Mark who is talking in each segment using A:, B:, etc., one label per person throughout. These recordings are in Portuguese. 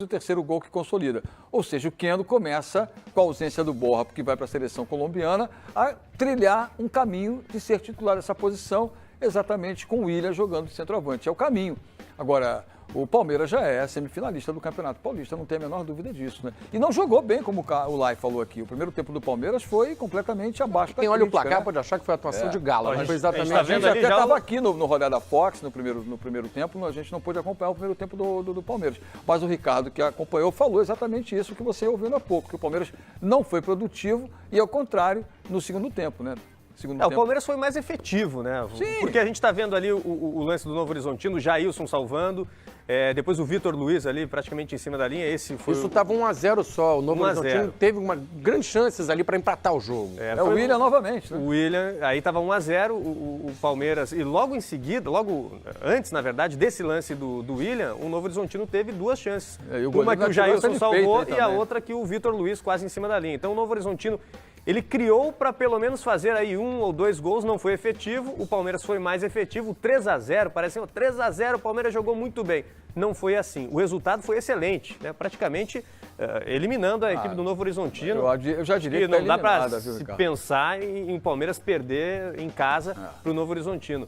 A: o terceiro gol que consolida. Ou seja, o Keno começa, com a ausência do Borja, porque vai para a seleção colombiana, a trilhar um caminho de ser titular dessa posição, exatamente com o Willian jogando de centroavante. É o caminho. Agora, o Palmeiras já é semifinalista do Campeonato Paulista, não tem a menor dúvida disso, né? E não jogou bem, como o Lai falou aqui. O primeiro tempo do Palmeiras foi completamente abaixo da
B: Quem olha o placar,
A: né?
B: pode achar que foi a atuação de gala, mas foi exatamente...
A: A gente até estava aqui no Rodada Fox, no primeiro tempo, a gente não pôde acompanhar o primeiro tempo do Palmeiras. Mas o Ricardo, que acompanhou, falou exatamente isso que você ouviu há pouco, que o Palmeiras não foi produtivo e, ao contrário, no segundo tempo, né?
C: O Palmeiras foi mais efetivo, né?
A: Sim.
C: Porque a gente está vendo ali o lance do Novo Horizontino, o Jailson salvando, depois o Vitor Luiz ali praticamente em cima da linha. Isso
B: estava 1-0 só. O Novo Horizontino teve grandes chances ali para empatar o jogo.
A: O Willian novamente, né?
C: O Willian, aí estava 1-0, o Palmeiras, e logo em seguida, logo antes, na verdade, desse lance do Willian, o Novo Horizontino teve duas chances. Uma que o Jailson salvou e a outra que o Vitor Luiz quase em cima da linha. Então o Novo Horizontino, ele criou para pelo menos fazer aí 1 ou 2 gols, não foi efetivo. O Palmeiras foi mais efetivo, 3-0, parece 3-0, o Palmeiras jogou muito bem. Não foi assim. O resultado foi excelente, né? Praticamente eliminando a equipe do Novo Horizontino.
A: Eu já diria que
C: não dá para se pensar em Palmeiras perder em casa para o Novo Horizontino.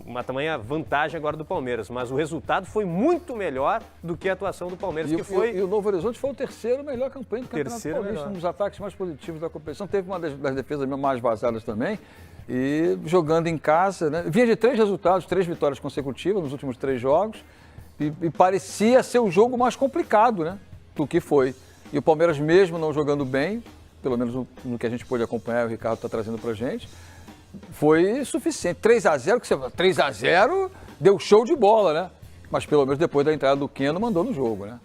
C: Uma tamanha vantagem agora do Palmeiras, mas o resultado foi muito melhor do que a atuação do Palmeiras.
A: E o Novo Horizonte foi o terceiro melhor campanha do Campeonato Paulista, um dos ataques mais positivos da competição. Teve uma das defesas mais vazadas também, e jogando em casa, né? Vinha de 3 resultados, 3 vitórias consecutivas nos últimos 3 jogos, e parecia ser o jogo mais complicado, né? Do que foi. E o Palmeiras, mesmo não jogando bem, pelo menos no que a gente pôde acompanhar, o Ricardo está trazendo pra gente, foi suficiente. 3-0, que você 3-0 deu show de bola, né? Mas pelo menos depois da entrada do Keno mandou no jogo, né?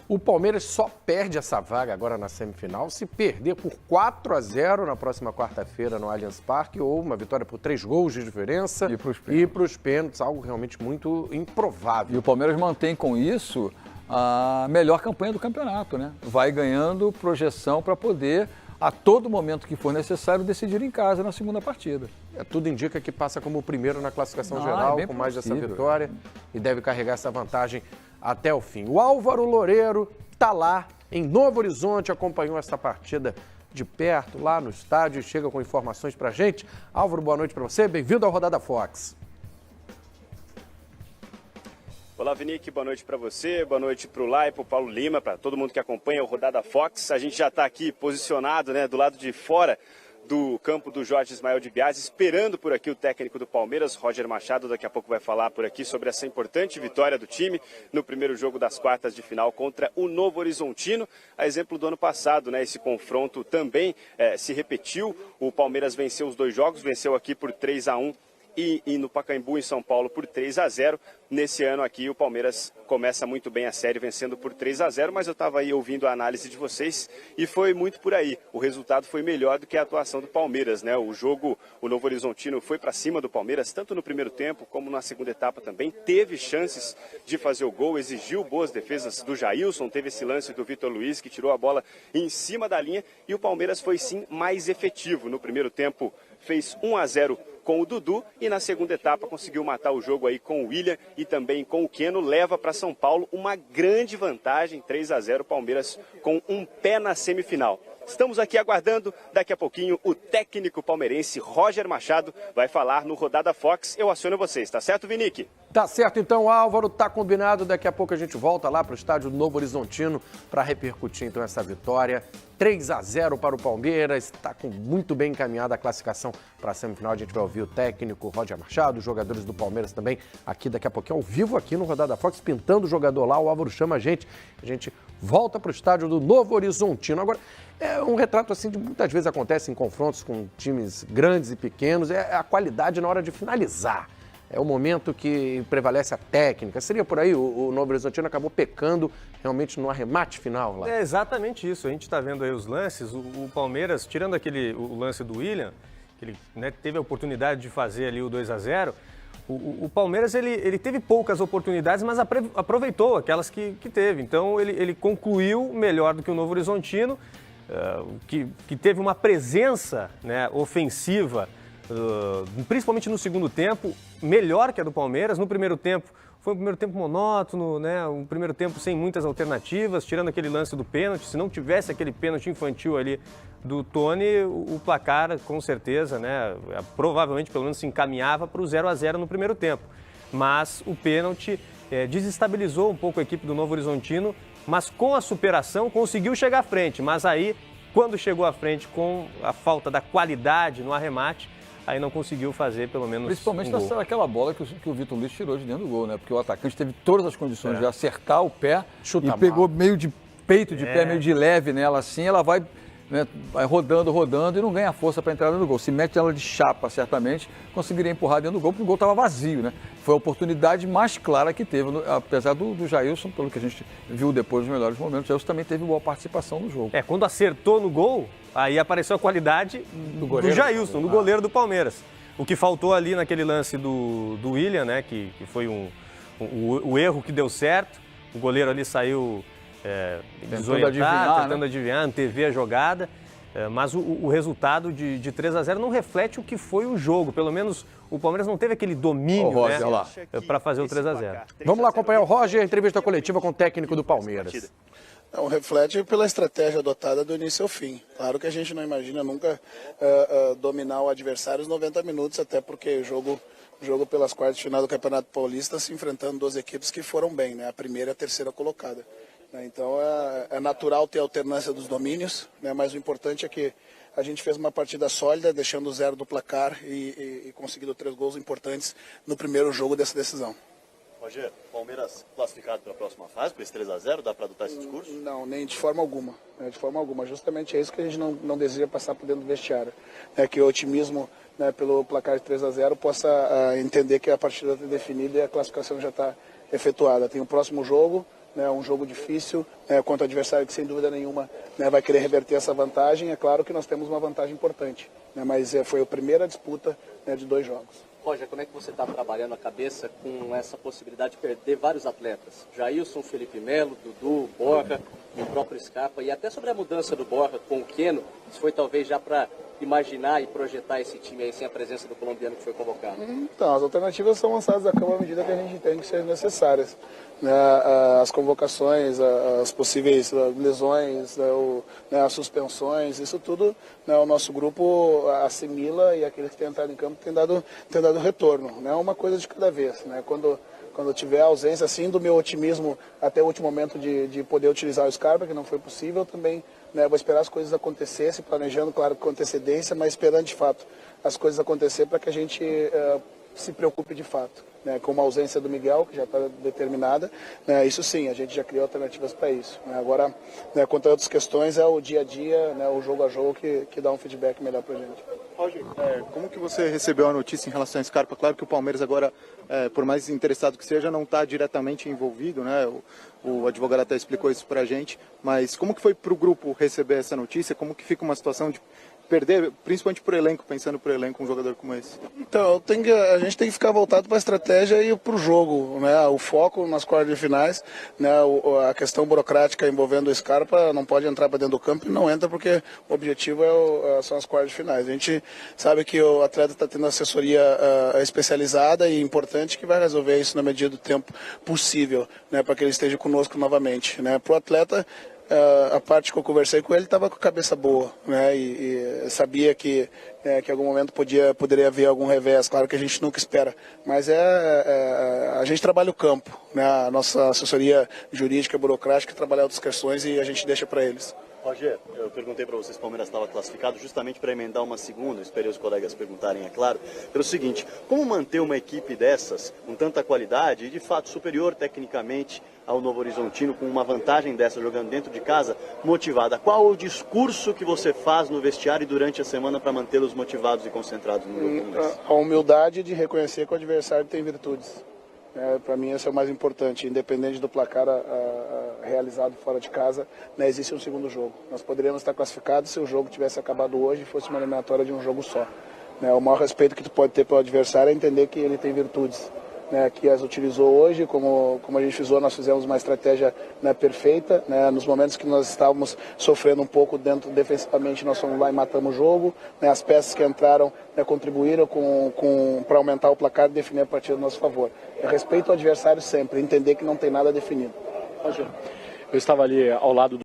B: O Palmeiras só perde essa vaga agora na semifinal se perder por 4-0 na próxima quarta-feira no Allianz Parque, ou uma vitória por 3 gols de diferença e para os pênaltis, algo realmente muito improvável.
A: E o Palmeiras mantém com isso a melhor campanha do campeonato, né? Vai ganhando projeção para poder, a todo momento que for necessário, decidir em casa na segunda partida.
B: Tudo indica que passa como o primeiro na classificação geral, com mais dessa vitória, e deve carregar essa vantagem até o fim. O Álvaro Loureiro está lá em Novo Horizonte, acompanhou essa partida de perto, lá no estádio, e chega com informações para a gente. Álvaro, boa noite para você, bem-vindo ao Rodada Fox.
D: Olá, Vinique, boa noite para você, boa noite para o Lai, para o Paulo Lima, para todo mundo que acompanha o Rodada Fox. A gente já está aqui posicionado, né, do lado de fora do campo do Jorge Ismael de Biase, esperando por aqui o técnico do Palmeiras, Roger Machado. Daqui a pouco vai falar por aqui sobre essa importante vitória do time no primeiro jogo das quartas de final contra o Novo Horizontino. A exemplo do ano passado, né, esse confronto também se repetiu. O Palmeiras venceu os 2 jogos, venceu aqui por 3-1 e no Pacaembu, em São Paulo, por 3-0. Nesse ano aqui, o Palmeiras começa muito bem a série, vencendo por 3-0, mas eu estava aí ouvindo a análise de vocês e foi muito por aí. O resultado foi melhor do que a atuação do Palmeiras, né? O jogo, o Novo Horizontino foi para cima do Palmeiras, tanto no primeiro tempo como na segunda etapa também. Teve chances de fazer o gol, exigiu boas defesas do Jailson, teve esse lance do Vitor Luiz, que tirou a bola em cima da linha, e o Palmeiras foi sim mais efetivo. No primeiro tempo fez 1-0 com o Dudu e na segunda etapa conseguiu matar o jogo aí com o Willian e também com o Keno. Leva para São Paulo uma grande vantagem, 3-0, Palmeiras com um pé na semifinal. Estamos aqui aguardando, daqui a pouquinho o técnico palmeirense Roger Machado vai falar no Rodada Fox. Eu aciono vocês, tá certo, Vinique?
B: Tá certo então, Álvaro, tá combinado. Daqui a pouco a gente volta lá para o estádio do Novo Horizontino para repercutir então essa vitória. 3-0 para o Palmeiras, está muito bem encaminhada a classificação para a semifinal. A gente vai ouvir o técnico Roger Machado, os jogadores do Palmeiras também aqui daqui a pouquinho, ao vivo aqui no Rodada Fox, pintando o jogador lá. O Álvaro chama a gente volta para o estádio do Novo Horizontino. Agora, é um retrato assim de muitas vezes acontece em confrontos com times grandes e pequenos, é a qualidade na hora de finalizar. É o momento que prevalece a técnica. Seria por aí, o Novo Horizontino acabou pecando realmente no arremate final lá.
C: É exatamente isso. A gente está vendo aí os lances. O Palmeiras, tirando o lance do Willian, que ele, né, teve a oportunidade de fazer ali o 2-0, o Palmeiras ele teve poucas oportunidades, mas aproveitou aquelas que teve. Então ele concluiu melhor do que o Novo Horizontino, que teve uma presença, né, ofensiva, principalmente no segundo tempo, melhor que a do Palmeiras. No primeiro tempo foi um primeiro tempo monótono, né? Um primeiro tempo sem muitas alternativas, tirando aquele lance do pênalti. Se não tivesse aquele pênalti infantil ali do Tony, o placar, com certeza, né? Provavelmente, pelo menos, se encaminhava para o 0-0 no primeiro tempo. Mas o pênalti desestabilizou um pouco a equipe do Novo Horizontino, mas com a superação conseguiu chegar à frente. Mas aí, quando chegou à frente com a falta da qualidade no arremate, aí não conseguiu fazer pelo menos
A: principalmente
C: um gol.
A: Aquela bola que o Vitor Luiz tirou de dentro do gol, né? Porque o atacante teve todas as condições de acertar o pé e pegou meio de peito de pé, meio de leve nela assim, ela vai, né, vai rodando e não ganha força para entrar dentro do gol. Se mete ela de chapa, certamente, conseguiria empurrar dentro do gol, porque o gol estava vazio, né? Foi a oportunidade mais clara que teve, apesar do Jailson, pelo que a gente viu depois dos melhores momentos, o Jailson também teve boa participação no jogo.
C: Quando acertou no gol, aí apareceu a qualidade do Jailson, do goleiro do Palmeiras. O que faltou ali naquele lance do William, né, que foi o erro que deu certo, o goleiro ali saiu desorientado, tentando adivinhar, antever a jogada, mas o resultado de 3-0 não reflete o que foi o jogo, pelo menos o Palmeiras não teve aquele domínio para fazer o 3-0.
B: Vamos lá acompanhar o Roger, entrevista coletiva com o técnico do Palmeiras.
E: Não, reflete pela estratégia adotada do início ao fim. Claro que a gente não imagina nunca dominar o adversário os 90 minutos, até porque jogo pelas quartas de final do Campeonato Paulista, se enfrentando duas equipes que foram bem, né? A primeira e a terceira colocada. Então é natural ter alternância dos domínios, né? Mas o importante é que a gente fez uma partida sólida, deixando o 0 do placar e conseguindo 3 gols importantes no primeiro jogo dessa decisão.
F: Roger, Palmeiras classificado para a próxima fase, com esse 3-0, dá para adotar esse discurso?
E: Não, nem de forma alguma. Né, de forma alguma. Justamente é isso que a gente não deseja passar por dentro do vestiário. É que o otimismo, né, pelo placar de 3-0 possa entender que a partida está definida e a classificação já está efetuada. Tem o próximo jogo, né, um jogo difícil, contra o adversário que sem dúvida nenhuma, né, vai querer reverter essa vantagem. É claro que nós temos uma vantagem importante, né, mas foi a primeira disputa, né, de 2 jogos.
G: Roger, como é que você está trabalhando a cabeça com essa possibilidade de perder vários atletas? Jailson, Felipe Melo, Dudu, Borja, o próprio Scarpa, e até sobre a mudança do Borja com o Keno, isso foi talvez já para imaginar e projetar esse time aí sem a presença do colombiano que foi convocado? Então,
E: as alternativas são lançadas da cama à medida que a gente tem que ser necessárias. As convocações, as possíveis lesões, as suspensões, isso tudo, né, o nosso grupo assimila e aqueles que têm entrado em campo têm dado retorno. Né, uma coisa de cada vez. Né, quando tiver ausência, assim, do meu otimismo até o último momento de poder utilizar o Scarpa, que não foi possível, também, né, vou esperar as coisas acontecerem, planejando, claro, com antecedência, mas esperando de fato as coisas acontecer para que a gente se preocupe de fato. Né, com uma ausência do Miguel, que já está determinada, né, isso sim, a gente já criou alternativas para isso. Né, agora, né, quanto a outras questões, é o dia a dia, né, o jogo a jogo que dá um feedback melhor para a gente.
H: Roger, como que você recebeu a notícia em relação a Scarpa? Claro que o Palmeiras agora, por mais interessado que seja, não está diretamente envolvido, né? O advogado até explicou isso para a gente, mas como que foi para o grupo receber essa notícia? Como que fica uma situação de perder, principalmente por elenco, pensando por elenco, um jogador como esse?
E: Então, a gente tem que ficar voltado para a estratégia e para o jogo, né? O foco nas quartas de finais, né? A questão burocrática envolvendo o Scarpa não pode entrar para dentro do campo e não entra porque o objetivo são as quartas de finais. A gente sabe que o atleta está tendo assessoria especializada e importante que vai resolver isso na medida do tempo possível, né? Para que ele esteja conosco novamente, né? Para o atleta, a parte que eu conversei com ele estava com a cabeça boa, né? E sabia que em algum momento poderia haver algum revés, claro que a gente nunca espera, mas a gente trabalha o campo, né? A nossa assessoria jurídica, burocrática, trabalha outras questões e a gente deixa para eles.
F: Roger, eu perguntei para vocês se o Palmeiras estava classificado justamente para emendar uma segunda, esperei os colegas perguntarem, é claro, pelo seguinte: como manter uma equipe dessas com tanta qualidade e de fato superior tecnicamente ao Novo Horizontino, com uma vantagem dessa jogando dentro de casa, motivada? Qual o discurso que você faz no vestiário e durante a semana para mantê-los motivados e concentrados no jogo?
E: A humildade de reconhecer que o adversário tem virtudes. Para mim esse é o mais importante, independente do placar realizado fora de casa, né, existe um segundo jogo. Nós poderíamos estar classificados se o jogo tivesse acabado hoje e fosse uma eliminatória de um jogo só. Né, o maior respeito que tu pode ter pelo adversário é entender que ele tem virtudes, né, que as utilizou hoje, como a gente frisou, nós fizemos uma estratégia, né, perfeita, né, nos momentos que nós estávamos sofrendo um pouco dentro defensivamente, nós fomos lá e matamos o jogo, né, as peças que entraram, né, contribuíram para aumentar o placar e definir a partida a nosso favor. Eu respeito o adversário sempre, entender que não tem nada definido.
I: Eu estava ali ao lado do